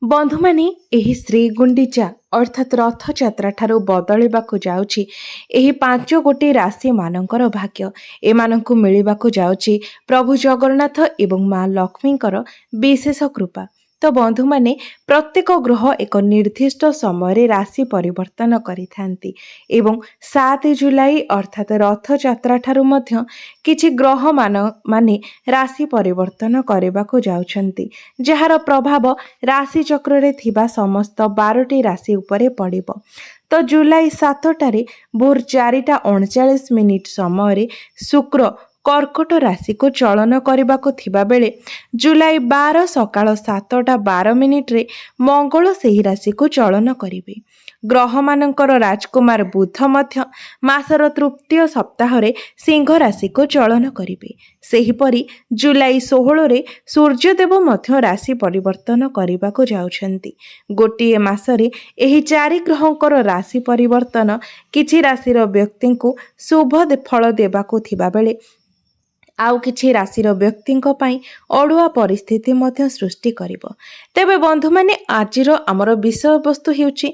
ବନ୍ଧୁମାନେ ଏହି ଶ୍ରୀଗୁଣ୍ଡିଚା ଅର୍ଥାତ୍ ରଥଯାତ୍ରା ଠାରୁ ବଦଳିବାକୁ ଯାଉଛି ଏହି 5 ଗୋଟି ରାଶିମାନଙ୍କର ଭାଗ୍ୟ। ଏମାନଙ୍କୁ ମିଳିବାକୁ ଯାଉଛି ପ୍ରଭୁ ଜଗନ୍ନାଥ ଏବଂ ମା ଲକ୍ଷ୍ମୀଙ୍କର ବିଶେଷ କୃପା। ତ ବନ୍ଧୁମାନେ, ପ୍ରତ୍ୟେକ ଗ୍ରହ ଏକ ନିର୍ଦ୍ଦିଷ୍ଟ ସମୟରେ ରାଶି ପରିବର୍ତ୍ତନ କରିଥାନ୍ତି ଏବଂ 7 ଜୁଲାଇ ଅର୍ଥାତ୍ ରଥଯାତ୍ରା ଠାରୁ ମଧ୍ୟ କିଛି ଗ୍ରହମାନେ ରାଶି ପରିବର୍ତ୍ତନ କରିବାକୁ ଯାଉଛନ୍ତି, ଯାହାର ପ୍ରଭାବ ରାଶି ଚକ୍ରରେ ଥିବା ସମସ୍ତ 12ଟି ରାଶି ଉପରେ ପଡ଼ିବ। ତ ଜୁଲାଇ 7ଟାରେ ଭୋର 4ଟା 39 ମିନିଟ୍ ସମୟରେ ଶୁକ୍ର କର୍କଟ ରାଶିକୁ ଚଳନ କରିବାକୁ ଥିବାବେଳେ ଜୁଲାଇ 12 ସକାଳ 7ଟା 12 ମିନିଟ୍ରେ ମଙ୍ଗଳ ସେହି ରାଶିକୁ ଚଳନ କରିବେ। ଗ୍ରହମାନଙ୍କର ରାଜକୁମାର ବୁଧ ମଧ୍ୟ ମାସର ତୃତୀୟ ସପ୍ତାହରେ ସିଂହ ରାଶିକୁ ଚଳନ କରିବେ। ସେହିପରି ଜୁଲାଇ 16ରେ ସୂର୍ଯ୍ୟଦେବ ମଧ୍ୟ ରାଶି ପରିବର୍ତ୍ତନ କରିବାକୁ ଯାଉଛନ୍ତି। ଗୋଟିଏ ମାସରେ ଏହି 4 ଗ୍ରହଙ୍କର ରାଶି ପରିବର୍ତ୍ତନ କିଛି ରାଶିର ବ୍ୟକ୍ତିଙ୍କୁ ଶୁଭ ଫଳ ଦେବାକୁ ଥିବାବେଳେ ଆଉ କିଛି ରାଶିର ବ୍ୟକ୍ତିଙ୍କ ପାଇଁ ଅଡ଼ୁଆ ପରିସ୍ଥିତି ମଧ୍ୟ ସୃଷ୍ଟି କରିବ। ତେବେ ବନ୍ଧୁମାନେ, ଆଜିର ଆମର ବିଷୟବସ୍ତୁ ହେଉଛି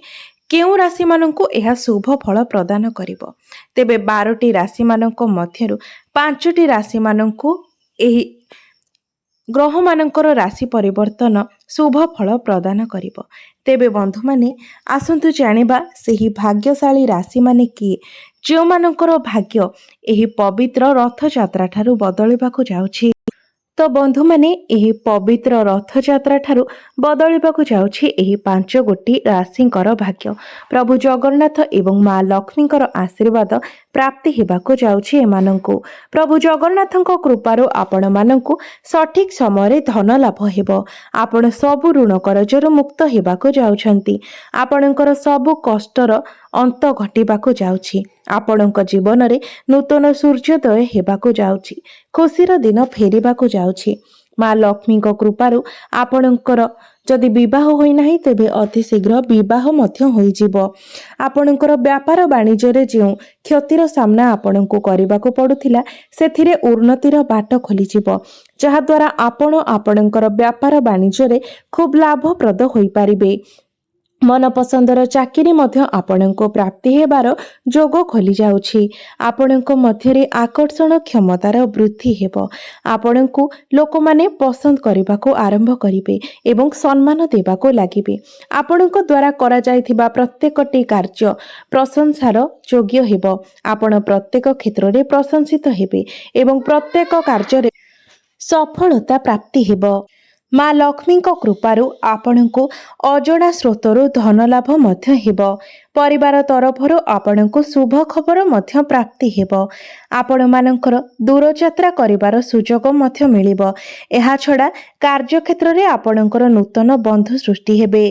କେଉଁ ରାଶିମାନଙ୍କୁ ଏହା ଶୁଭ ଫଳ ପ୍ରଦାନ କରିବ। ତେବେ 12ଟି ରାଶିମାନଙ୍କ ମଧ୍ୟରୁ 5ଟି ରାଶିମାନଙ୍କୁ ଏହି ଗ୍ରହମାନଙ୍କର ରାଶି ପରିବର୍ତ୍ତନ ଶୁଭ ଫଳ ପ୍ରଦାନ କରିବ। ତେବେ ବନ୍ଧୁମାନେ, ଆସନ୍ତୁ ଜାଣିବା ସେହି ଭାଗ୍ୟଶାଳୀ ରାଶିମାନେ କିଏ, ଯେଉଁମାନଙ୍କର ଭାଗ୍ୟ ଏହି ପବିତ୍ର ରଥଯାତ୍ରା ଠାରୁ ବଦଳିବାକୁ ଯାଉଛି। ତ ବନ୍ଧୁମାନେ, ଏହି ପବିତ୍ର ରଥଯାତ୍ରା ଠାରୁ ବଦଳିବାକୁ ଯାଉଛି ଏହି 5 ଗୋଟି ରାଶିଙ୍କର ଭାଗ୍ୟ। ପ୍ରଭୁ ଜଗନ୍ନାଥ ଏବଂ ମା ଲକ୍ଷ୍ମୀଙ୍କର ଆଶୀର୍ବାଦ ପ୍ରାପ୍ତି ହେବାକୁ ଯାଉଛି ଏମାନଙ୍କୁ। ପ୍ରଭୁ ଜଗନ୍ନାଥଙ୍କ କୃପାରୁ ଆପଣମାନଙ୍କୁ ସଠିକ୍ ସମୟରେ ଧନ ଲାଭ ହେବ। ଆପଣ ସବୁ ଋଣ କରଜରୁ ମୁକ୍ତ ହେବାକୁ ଯାଉଛନ୍ତି। ଆପଣଙ୍କର ସବୁ କଷ୍ଟର ଅନ୍ତ ଘଟିବାକୁ ଯାଉଛି। ଆପଣଙ୍କ ଜୀବନରେ ନୂତନ ସୂର୍ଯ୍ୟୋଦୟ ହେବାକୁ ଯାଉଛି। ଖୁସିର ଦିନ ଫେରିବାକୁ ଯାଉଛି। ମା ଲକ୍ଷ୍ମୀଙ୍କ କୃପାରୁ ଆପଣଙ୍କର ଯଦି ବିବାହ ହୋଇନାହିଁ, ତେବେ ଅତି ଶୀଘ୍ର ବିବାହ ମଧ୍ୟ ହୋଇଯିବ। ଆପଣଙ୍କର ବ୍ୟାପାର ବାଣିଜ୍ୟରେ ଯେଉଁ କ୍ଷତିର ସାମ୍ନା ଆପଣଙ୍କୁ କରିବାକୁ ପଡ଼ୁଥିଲା, ସେଥିରେ ଉନ୍ନତିର ବାଟ ଖୋଲିଯିବ, ଯାହାଦ୍ୱାରା ଆପଣ ଆପଣଙ୍କର ବ୍ୟାପାର ବାଣିଜ୍ୟରେ ଖୁବ୍ ଲାଭପ୍ରଦ ହୋଇପାରିବେ। ମନପସନ୍ଦର ଚାକିରି ମଧ୍ୟ ଆପଣଙ୍କୁ ପ୍ରାପ୍ତି ହେବାର ଯୋଗ ଖୋଲିଯାଉଛି। ଆପଣଙ୍କ ମଧ୍ୟରେ ଆକର୍ଷଣ କ୍ଷମତାର ବୃଦ୍ଧି ହେବ। ଆପଣଙ୍କୁ ଲୋକମାନେ ପସନ୍ଦ କରିବାକୁ ଆରମ୍ଭ କରିବେ ଏବଂ ସମ୍ମାନ ଦେବାକୁ ଲାଗିବେ। ଆପଣଙ୍କ ଦ୍ୱାରା କରାଯାଇଥିବା ପ୍ରତ୍ୟେକଟି କାର୍ଯ୍ୟ ପ୍ରଶଂସାର ଯୋଗ୍ୟ ହେବ। ଆପଣ ପ୍ରତ୍ୟେକ କ୍ଷେତ୍ରରେ ପ୍ରଶଂସିତ ହେବେ ଏବଂ ପ୍ରତ୍ୟେକ କାର୍ଯ୍ୟରେ ସଫଳତା ପ୍ରାପ୍ତି ହେବ। ମା ଲକ୍ଷ୍ମୀଙ୍କ କୃପାରୁ ଆପଣଙ୍କୁ ଅଜଣା ସ୍ରୋତରୁ ଧନଲାଭ ମଧ୍ୟ ହେବ। ପରିବାର ତରଫରୁ ଆପଣଙ୍କୁ ଶୁଭ ଖବର ମଧ୍ୟ ପ୍ରାପ୍ତି ହେବ। ଆପଣମାନଙ୍କର ଦୂରଯାତ୍ରା କରିବାର ସୁଯୋଗ ମଧ୍ୟ ମିଳିବ। ଏହାଛଡ଼ା କାର୍ଯ୍ୟକ୍ଷେତ୍ରରେ ଆପଣଙ୍କର ନୂତନ ବନ୍ଧୁ ସୃଷ୍ଟି ହେବେ।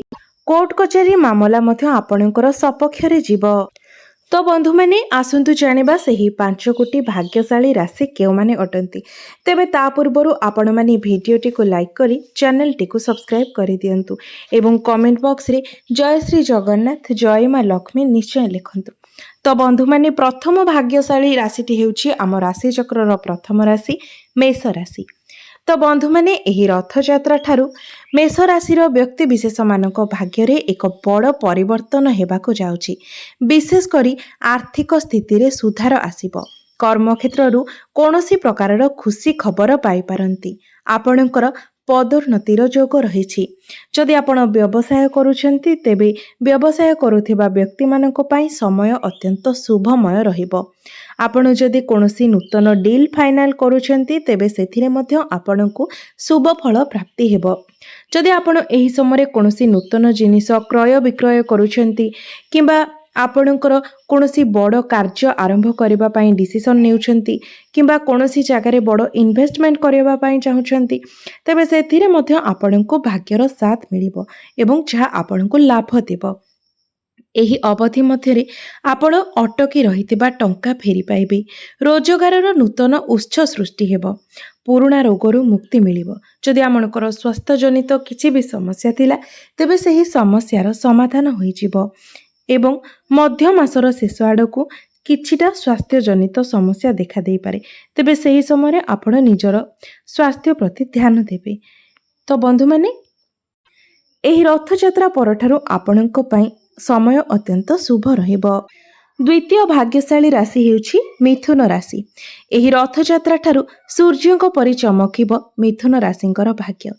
କୋର୍ଟ କଚେରୀ ମାମଲା ମଧ୍ୟ ଆପଣଙ୍କର ସପକ୍ଷରେ ଯିବ। ତ ବନ୍ଧୁମାନେ, ଆସନ୍ତୁ ଜାଣିବା ସେହି 5 ଗୋଟି ଭାଗ୍ୟଶାଳୀ ରାଶି କେଉଁମାନେ ଅଟନ୍ତି। ତେବେ ତା ପୂର୍ବରୁ ଆପଣମାନେ ଭିଡ଼ିଓଟିକୁ ଲାଇକ୍ କରି ଚ୍ୟାନେଲଟିକୁ ସବସ୍କ୍ରାଇବ୍ କରିଦିଅନ୍ତୁ ଏବଂ କମେଣ୍ଟ ବକ୍ସରେ ଜୟ ଶ୍ରୀ ଜଗନ୍ନାଥ, ଜୟ ମା ଲକ୍ଷ୍ମୀ ନିଶ୍ଚୟ ଲେଖନ୍ତୁ। ତ ବନ୍ଧୁମାନେ, ପ୍ରଥମ ଭାଗ୍ୟଶାଳୀ ରାଶିଟି ହେଉଛି ଆମ ରାଶିଚକ୍ରର ପ୍ରଥମ ରାଶି ମେଷ ରାଶି। ତ ବନ୍ଧୁମାନେ, ଏହି ରଥଯାତ୍ରା ଠାରୁ ମେଷ ରାଶିର ବ୍ୟକ୍ତିବିଶେଷମାନଙ୍କ ଭାଗ୍ୟରେ ଏକ ବଡ଼ ପରିବର୍ତ୍ତନ ହେବାକୁ ଯାଉଛି। ବିଶେଷ କରି ଆର୍ଥିକ ସ୍ଥିତିରେ ସୁଧାର ଆସିବ। କର୍ମକ୍ଷେତ୍ରରୁ କୌଣସି ପ୍ରକାରର ଖୁସି ଖବର ପାଇପାରନ୍ତି। ଆପଣଙ୍କର ପଦୋନ୍ନତିର ଯୋଗ ରହିଛି। ଯଦି ଆପଣ ବ୍ୟବସାୟ କରୁଛନ୍ତି, ତେବେ ବ୍ୟବସାୟ କରୁଥିବା ବ୍ୟକ୍ତିମାନଙ୍କ ପାଇଁ ସମୟ ଅତ୍ୟନ୍ତ ଶୁଭମୟ ରହିବ। ଆପଣ ଯଦି କୌଣସି ନୂତନ ଡିଲ୍ ଫାଇନାଲ କରୁଛନ୍ତି, ତେବେ ସେଥିରେ ମଧ୍ୟ ଆପଣଙ୍କୁ ଶୁଭ ଫଳ ପ୍ରାପ୍ତି ହେବ। ଯଦି ଆପଣ ଏହି ସମୟରେ କୌଣସି ନୂତନ ଜିନିଷ କ୍ରୟ ବିକ୍ରୟ କରୁଛନ୍ତି କିମ୍ବା ଆପଣଙ୍କର କୌଣସି ବଡ଼ କାର୍ଯ୍ୟ ଆରମ୍ଭ କରିବା ପାଇଁ ଡିସିସନ୍ ନେଉଛନ୍ତି କିମ୍ବା କୌଣସି ଜାଗାରେ ବଡ଼ ଇନଭେଷ୍ଟମେଣ୍ଟ କରିବା ପାଇଁ ଚାହୁଁଛନ୍ତି, ତେବେ ସେଥିରେ ମଧ୍ୟ ଆପଣଙ୍କୁ ଭାଗ୍ୟର ସାଥ ମିଳିବ ଏବଂ ଯାହା ଆପଣଙ୍କୁ ଲାଭ ଦେବ। ଏହି ଅବଧି ମଧ୍ୟରେ ଆପଣ ଅଟକି ରହିଥିବା ଟଙ୍କା ଫେରି ପାଇବେ। ରୋଜଗାରର ନୂତନ ଉତ୍ସ ସୃଷ୍ଟି ହେବ। ପୁରୁଣା ରୋଗରୁ ମୁକ୍ତି ମିଳିବ। ଯଦି ଆପଣଙ୍କର ସ୍ୱାସ୍ଥ୍ୟଜନିତ କିଛି ବି ସମସ୍ୟା ଥିଲା, ତେବେ ସେହି ସମସ୍ୟାର ସମାଧାନ ହୋଇଯିବ ଏବଂ ମଧ୍ୟ ମାସର ଶେଷ ଆଡ଼କୁ କିଛିଟା ସ୍ୱାସ୍ଥ୍ୟଜନିତ ସମସ୍ୟା ଦେଖାଦେଇପାରେ। ତେବେ ସେହି ସମୟରେ ଆପଣ ନିଜର ସ୍ୱାସ୍ଥ୍ୟ ପ୍ରତି ଧ୍ୟାନ ଦେବେ। ତ ବନ୍ଧୁମାନେ, ଏହି ରଥଯାତ୍ରା ପରଠାରୁ ଆପଣଙ୍କ ପାଇଁ ସମୟ ଅତ୍ୟନ୍ତ ଶୁଭ ରହିବ। ଦ୍ୱିତୀୟ ଭାଗ୍ୟଶାଳୀ ରାଶି ହେଉଛି ମିଥୁନ ରାଶି। ଏହି ରଥଯାତ୍ରା ଠାରୁ ସୂର୍ଯ୍ୟଙ୍କ ପରି ଚମକିବ ମିଥୁନ ରାଶିଙ୍କର ଭାଗ୍ୟ।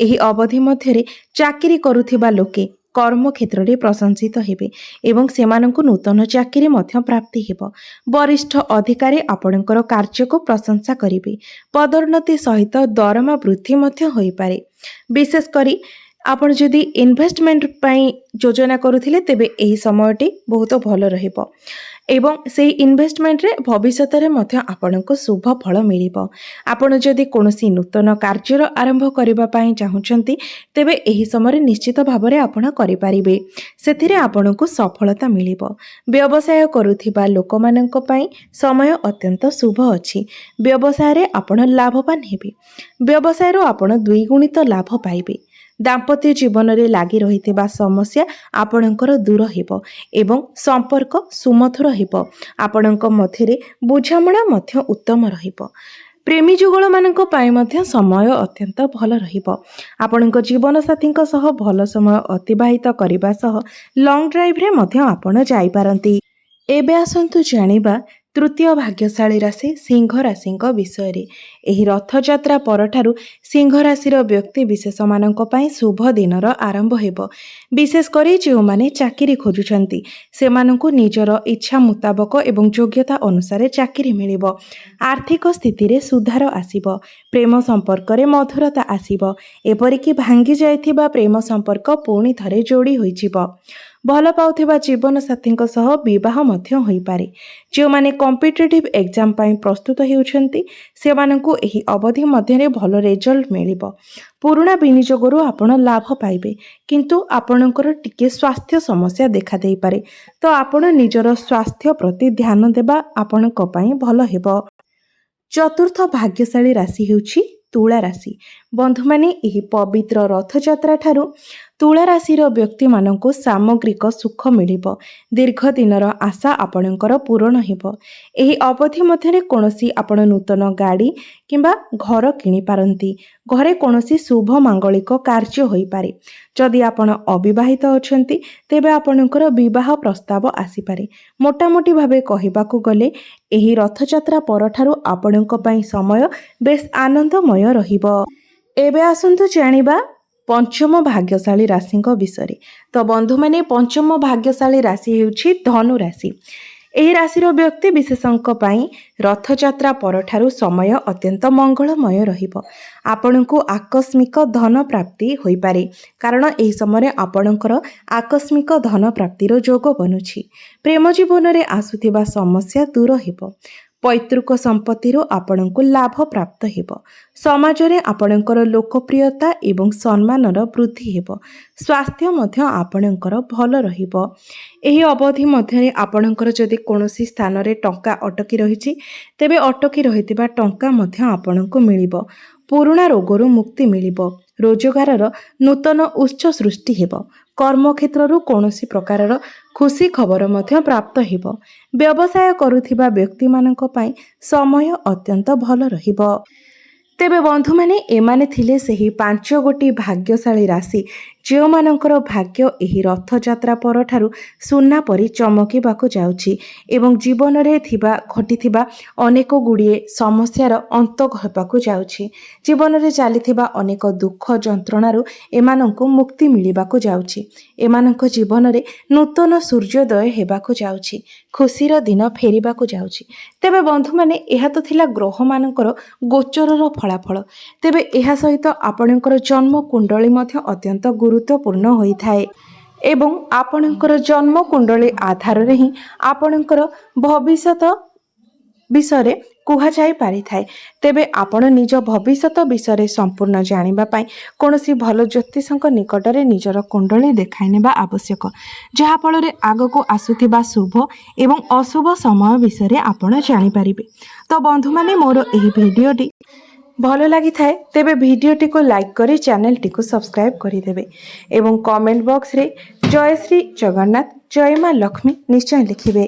ଏହି ଅବଧି ମଧ୍ୟରେ ଚାକିରି କରୁଥିବା ଲୋକେ କର୍ମକ୍ଷେତ୍ରରେ ପ୍ରଶଂସିତ ହେବେ ଏବଂ ସେମାନଙ୍କୁ ନୂତନ ଚାକିରି ମଧ୍ୟ ପ୍ରାପ୍ତି ହେବ। ବରିଷ୍ଠ ଅଧିକାରୀ ଆପଣଙ୍କର କାର୍ଯ୍ୟକୁ ପ୍ରଶଂସା କରିବେ। ପଦୋନ୍ନତି ସହିତ ଦରମା ବୃଦ୍ଧି ମଧ୍ୟ ହୋଇପାରେ। ବିଶେଷ କରି ଆପଣ ଯଦି ଇନଭେଷ୍ଟମେଣ୍ଟ ପାଇଁ ଯୋଜନା କରୁଥିଲେ ତେବେ ଏହି ସମୟଟି ବହୁତ ଭଲ ରହିବ ଏବଂ ସେହି ଇନଭେଷ୍ଟମେଣ୍ଟରେ ଭବିଷ୍ୟତରେ ମଧ୍ୟ ଆପଣଙ୍କୁ ଶୁଭ ଫଳ ମିଳିବ। ଆପଣ ଯଦି କୌଣସି ନୂତନ କାର୍ଯ୍ୟର ଆରମ୍ଭ କରିବା ପାଇଁ ଚାହୁଁଛନ୍ତି ତେବେ ଏହି ସମୟରେ ନିଶ୍ଚିତ ଭାବରେ ଆପଣ କରିପାରିବେ। ସେଥିରେ ଆପଣଙ୍କୁ ସଫଳତା ମିଳିବ। ବ୍ୟବସାୟ କରୁଥିବା ଲୋକମାନଙ୍କ ପାଇଁ ସମୟ ଅତ୍ୟନ୍ତ ଶୁଭ ଅଛି। ବ୍ୟବସାୟରେ ଆପଣ ଲାଭବାନ ହେବେ। ବ୍ୟବସାୟରୁ ଆପଣ ଦ୍ୱିଗୁଣିତ ଲାଭ ପାଇବେ। ଦାମ୍ପତ୍ୟ ଜୀବନରେ ଲାଗି ରହିଥିବା ସମସ୍ୟା ଆପଣଙ୍କର ଦୂର ହେବ ଏବଂ ସମ୍ପର୍କ ସୁମଧୁର ହେବ। ଆପଣଙ୍କ ମଧ୍ୟରେ ବୁଝାମଣା ମଧ୍ୟ ଉତ୍ତମ ରହିବ। ପ୍ରେମୀ ଯୁଗଳମାନଙ୍କ ପାଇଁ ମଧ୍ୟ ସମୟ ଅତ୍ୟନ୍ତ ଭଲ ରହିବ। ଆପଣଙ୍କ ଜୀବନସାଥୀଙ୍କ ସହ ଭଲ ସମୟ ଅତିବାହିତ କରିବା ସହ ଲଙ୍ଗ ଡ୍ରାଇଭରେ ମଧ୍ୟ ଆପଣ ଯାଇପାରନ୍ତି। ଏବେ ଆସନ୍ତୁ ଜାଣିବା ତୃତୀୟ ଭାଗ୍ୟଶାଳୀ ରାଶି ସିଂହ ରାଶିଙ୍କ ବିଷୟରେ। ଏହି ରଥଯାତ୍ରା ପରଠାରୁ ସିଂହ ରାଶିର ବ୍ୟକ୍ତି ବିଶେଷମାନଙ୍କ ପାଇଁ ଶୁଭ ଦିନର ଆରମ୍ଭ ହେବ। ବିଶେଷ କରି ଯେଉଁମାନେ ଚାକିରି ଖୋଜୁଛନ୍ତି ସେମାନଙ୍କୁ ନିଜର ଇଚ୍ଛା ମୁତାବକ ଏବଂ ଯୋଗ୍ୟତା ଅନୁସାରେ ଚାକିରି ମିଳିବ। ଆର୍ଥିକ ସ୍ଥିତିରେ ସୁଧାର ଆସିବ। ପ୍ରେମ ସମ୍ପର୍କରେ ମଧୁରତା ଆସିବ। ଏପରିକି ଭାଙ୍ଗି ଯାଇଥିବା ପ୍ରେମ ସମ୍ପର୍କ ପୁଣି ଥରେ ଯୋଡ଼ି ହୋଇଯିବ। ଭଲ ପାଉଥିବା ଜୀବନସାଥୀଙ୍କ ସହ ବିବାହ ମଧ୍ୟ ହୋଇପାରେ। ଯେଉଁମାନେ କମ୍ପିଟେଟିଭ୍ ଏକ୍ଜାମ୍ ପାଇଁ ପ୍ରସ୍ତୁତ ହେଉଛନ୍ତି ସେମାନଙ୍କୁ ଏହି ଅବଧି ମଧ୍ୟରେ ଭଲ ରେଜଲ୍ଟ ମିଳିବ। ପୁରୁଣା ବିନିଯୋଗରୁ ଆପଣ ଲାଭ ପାଇବେ କିନ୍ତୁ ଆପଣଙ୍କର ଟିକେ ସ୍ୱାସ୍ଥ୍ୟ ସମସ୍ୟା ଦେଖାଦେଇପାରେ, ତ ଆପଣ ନିଜର ସ୍ୱାସ୍ଥ୍ୟ ପ୍ରତି ଧ୍ୟାନ ଦେବା ଆପଣଙ୍କ ପାଇଁ ଭଲ ହେବ। ଚତୁର୍ଥ ଭାଗ୍ୟଶାଳୀ ରାଶି ହେଉଛି ତୁଳା ରାଶି। ବନ୍ଧୁମାନେ, ଏହି ପବିତ୍ର ରଥଯାତ୍ରା ଠାରୁ ତୁଳା ରାଶିର ବ୍ୟକ୍ତିମାନଙ୍କୁ ସାମଗ୍ରିକ ସୁଖ ମିଳିବ। ଦୀର୍ଘ ଦିନର ଆଶା ଆପଣଙ୍କର ପୂରଣ ହେବ। ଏହି ଅବଧି ମଧ୍ୟରେ କୌଣସି ଆପଣ ନୂତନ ଗାଡ଼ି କିମ୍ବା ଘର କିଣିପାରନ୍ତି। ଘରେ କୌଣସି ଶୁଭ ମାଙ୍ଗଳିକ କାର୍ଯ୍ୟ ହୋଇପାରେ। ଯଦି ଆପଣ ଅବିବାହିତ ଅଛନ୍ତି ତେବେ ଆପଣଙ୍କର ବିବାହ ପ୍ରସ୍ତାବ ଆସିପାରେ। ମୋଟାମୋଟି ଭାବେ କହିବାକୁ ଗଲେ ଏହି ରଥଯାତ୍ରା ପରଠାରୁ ଆପଣଙ୍କ ପାଇଁ ସମୟ ବେଶ ଆନନ୍ଦମୟ ରହିବ। ଏବେ ଆସନ୍ତୁ ଜାଣିବା ପଞ୍ଚମ ଭାଗ୍ୟଶାଳୀ ରାଶିଙ୍କ ବିଷୟରେ। ତ ବନ୍ଧୁମାନେ, ପଞ୍ଚମ ଭାଗ୍ୟଶାଳୀ ରାଶି ହେଉଛି ଧନୁ ରାଶି। ଏହି ରାଶିର ବ୍ୟକ୍ତି ବିଶେଷଙ୍କ ପାଇଁ ରଥଯାତ୍ରା ପରଠାରୁ ସମୟ ଅତ୍ୟନ୍ତ ମଙ୍ଗଳମୟ ରହିବ। ଆପଣଙ୍କୁ ଆକସ୍ମିକ ଧନ ପ୍ରାପ୍ତି ହୋଇପାରେ କାରଣ ଏହି ସମୟରେ ଆପଣଙ୍କର ଆକସ୍ମିକ ଧନ ପ୍ରାପ୍ତିର ଯୋଗ ବନୁଛି। ପ୍ରେମ ଜୀବନରେ ଆସୁଥିବା ସମସ୍ୟା ଦୂର ହେବ। ପୈତୃକ ସମ୍ପତ୍ତିରୁ ଆପଣଙ୍କୁ ଲାଭ ପ୍ରାପ୍ତ ହେବ। ସମାଜରେ ଆପଣଙ୍କର ଲୋକପ୍ରିୟତା ଏବଂ ସମ୍ମାନର ବୃଦ୍ଧି ହେବ। ସ୍ୱାସ୍ଥ୍ୟ ମଧ୍ୟ ଆପଣଙ୍କର ଭଲ ରହିବ। ଏହି ଅବଧି ମଧ୍ୟରେ ଆପଣଙ୍କର ଯଦି କୌଣସି ସ୍ଥାନରେ ଟଙ୍କା ଅଟକି ରହିଛି ତେବେ ଅଟକି ରହିଥିବା ଟଙ୍କା ମଧ୍ୟ ଆପଣଙ୍କୁ ମିଳିବ। ପୁରୁଣା ରୋଗରୁ ମୁକ୍ତି ମିଳିବ। ରୋଜଗାରର ନୂତନ ଉତ୍ସ ସୃଷ୍ଟି ହେବ। କର୍ମକ୍ଷେତ୍ରରୁ କୌଣସି ପ୍ରକାରର ଖୁସି ଖବର ମଧ୍ୟ ପ୍ରାପ୍ତ ହେବ। ବ୍ୟବସାୟ କରୁଥିବା ବ୍ୟକ୍ତିମାନଙ୍କ ପାଇଁ ସମୟ ଅତ୍ୟନ୍ତ ଭଲ ରହିବ। ତେବେ ବନ୍ଧୁମାନେ, ଏମାନେ ଥିଲେ ସେହି 5ଗୋଟି ଭାଗ୍ୟଶାଳୀ ରାଶି ଯେଉଁମାନଙ୍କର ଭାଗ୍ୟ ଏହି ରଥଯାତ୍ରା ପରଠାରୁ ସୁନା ପରି ଚମକିବାକୁ ଯାଉଛି ଏବଂ ଜୀବନରେ ଘଟିଥିବା ଅନେକ ଗୁଡ଼ିଏ ସମସ୍ୟାର ଅନ୍ତ ହେବାକୁ ଯାଉଛି। ଜୀବନରେ ଚାଲିଥିବା ଅନେକ ଦୁଃଖ ଯନ୍ତ୍ରଣାରୁ ଏମାନଙ୍କୁ ମୁକ୍ତି ମିଳିବାକୁ ଯାଉଛି। ଏମାନଙ୍କ ଜୀବନରେ ନୂତନ ସୂର୍ଯ୍ୟୋଦୟ ହେବାକୁ ଯାଉଛି। ଖୁସିର ଦିନ ଫେରିବାକୁ ଯାଉଛି। ତେବେ ବନ୍ଧୁମାନେ, ଏହା ତ ଥିଲା ଗ୍ରହମାନଙ୍କର ଗୋଚରର ଫଳାଫଳ। ତେବେ ଏହା ସହିତ ଆପଣଙ୍କର ଜନ୍ମ କୁଣ୍ଡଳୀ ମଧ୍ୟ ଅତ୍ୟନ୍ତ ଗୁରୁତ୍ୱପୂର୍ଣ୍ଣ ହୋଇଥାଏ ଏବଂ ଆପଣଙ୍କର ଜନ୍ମ କୁଣ୍ଡଳୀ ଆଧାରରେ ହିଁ ଆପଣଙ୍କର ଭବିଷ୍ୟତ ବିଷୟରେ କୁହାଯାଇ ପାରିଥାଏ। ତେବେ ଆପଣ ନିଜ ଭବିଷ୍ୟତ ବିଷୟରେ ସମ୍ପୂର୍ଣ୍ଣ ଜାଣିବା ପାଇଁ କୌଣସି ଭଲ ଜ୍ୟୋତିଷଙ୍କ ନିକଟରେ ନିଜର କୁଣ୍ଡଳୀ ଦେଖାଇ ନେବା ଆବଶ୍ୟକ, ଯାହାଫଳରେ ଆଗକୁ ଆସୁଥିବା ଶୁଭ ଏବଂ ଅଶୁଭ ସମୟ ବିଷୟରେ ଆପଣ ଜାଣିପାରିବେ। ତ ବନ୍ଧୁମାନେ, ମୋର ଏହି ଭିଡ଼ିଓଟି ଭଲ ଲାଗିଥାଏ ତେବେ ଭିଡ଼ିଓଟିକୁ ଲାଇକ୍ କରି ଚ୍ୟାନେଲଟିକୁ ସବସ୍କ୍ରାଇବ୍ କରିଦେବେ ଏବଂ କମେଣ୍ଟ ବକ୍ସରେ ଜୟ ଶ୍ରୀ ଜଗନ୍ନାଥ, ଜୟ ମା ଲକ୍ଷ୍ମୀ ନିଶ୍ଚୟ ଲେଖିବେ।